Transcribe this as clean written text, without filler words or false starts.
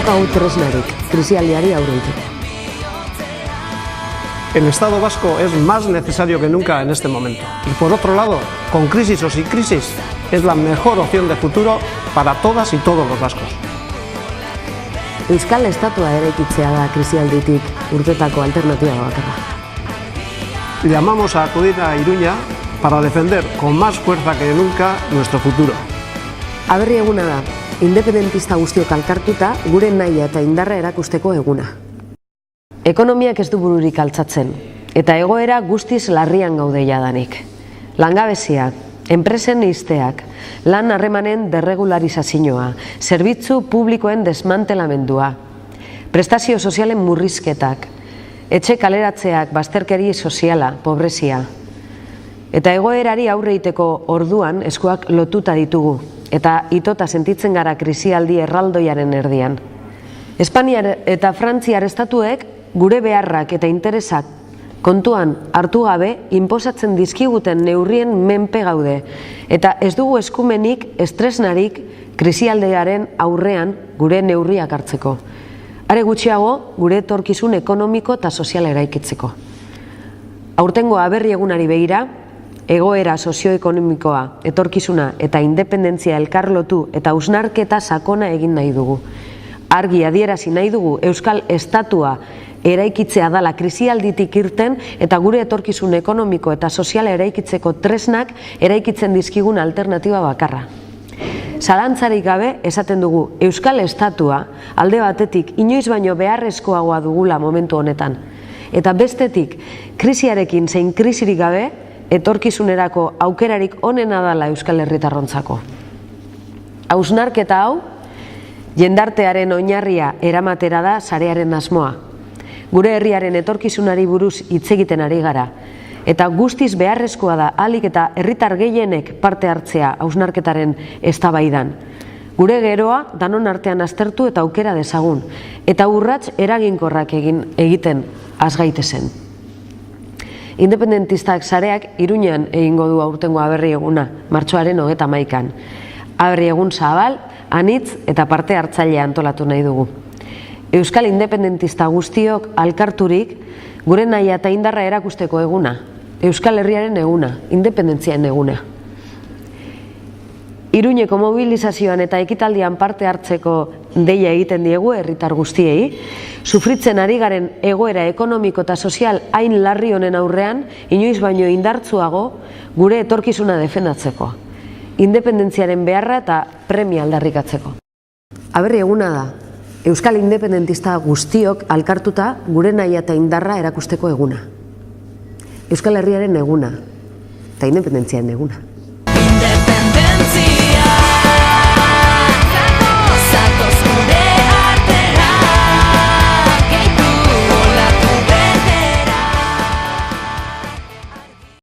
daukagu tresnarik krisialdiari aurre egiteko. El Estado vasco es más necesario que nunca en este momento. Y por otro lado, con crisis o sin crisis, es la mejor opción de futuro para todas y todos los vascos. Euskal Estatua eraikitzea da krisialditik urtetako alternatiba bakarra. Llamamos a acudir a Iruña para defender con más fuerza que nunca nuestro futuro. Aberri eguna da, independentista guztiok elkartuta gure nahia eta indarra erakusteko eguna. Ekonomiak ez du bururik altzatzen, eta egoera guztiz larrian gaude jadanik. Langabezia, enpresen ixteak, lan harremanen derregularizazioa, zerbitzu publikoen desmantelamendua, prestazio sozialen murrizketak, etxe kaleratzeak, bazterkeri soziala, pobrezia. Eta egoerari aurre egiteko orduan eskuak lotuta ditugu, eta itota sentitzen gara krisialdi erraldoiaren erdian. Espainiar eta Frantziar estatuek gure beharrak eta interesak kontuan hartu gabe inposatzen dizkiguten neurrien menpe gaude, eta ez dugu eskumenik estresnarik krisialdearen aurrean gure neurriak hartzeko. Are gutxiago gure etorkizun ekonomiko eta soziala eraikitzeko. Aurtengo aberri egunari begira, egoera sozioekonomikoa, etorkizuna eta independentzia elkarlotu eta hausnarketa sakona egin nahi dugu. Argi adierazi nahi dugu Euskal Estatua eraikitzea dala krisialditik irten eta gure etorkizun ekonomiko eta soziala eraikitzeko tresnak eraikitzen dizkigun alternatiba bakarra. Zalantzarik gabe esaten dugu Euskal Estatua alde batetik inoiz baino beharrezkoagoa dugula momentu honetan. Eta bestetik krisiarekin zein krisirik gabe etorkizunerako aukerarik onena dala Euskal Herritarrontzako. Hausnarketa hau jendartearen oinarria eramatera da sarearen asmoa. Gure herriaren etorkizunari buruz hitz egiten ari gara, eta guztiz beharrezkoa da ahalik eta herritar gehienek parte hartzea hausnarketaren eztabaidan. Gure geroa danon artean aztertu eta aukera dezagun, eta urrats eraginkorrak egiten has gaitezen. Independentistak sareak Iruñan egingo du aurtengo aberri eguna, martxoaren 31an. Aberri egun zabal, anitz eta parte hartzailea antolatu nahi dugu. Euskal independentista guztiok alkarturik gure nahia eta indarra erakusteko eguna, Euskal Herriaren eguna, independentziaren eguna. Iruñeko mobilizazioan eta ekitaldian parte hartzeko deia egiten diegu herritar guztiei, sufritzen ari garen egoera ekonomiko eta sozial hain larri honen aurrean, inoiz baino indartsuago gure etorkizuna defendatzeko, independentziaren beharra eta premia aldarrikatzeko. Aberri eguna da, Euskal independentista guztiok alkartuta gure nahia eta indarra erakusteko eguna. Euskal Herriaren eguna eta independentziaren eguna.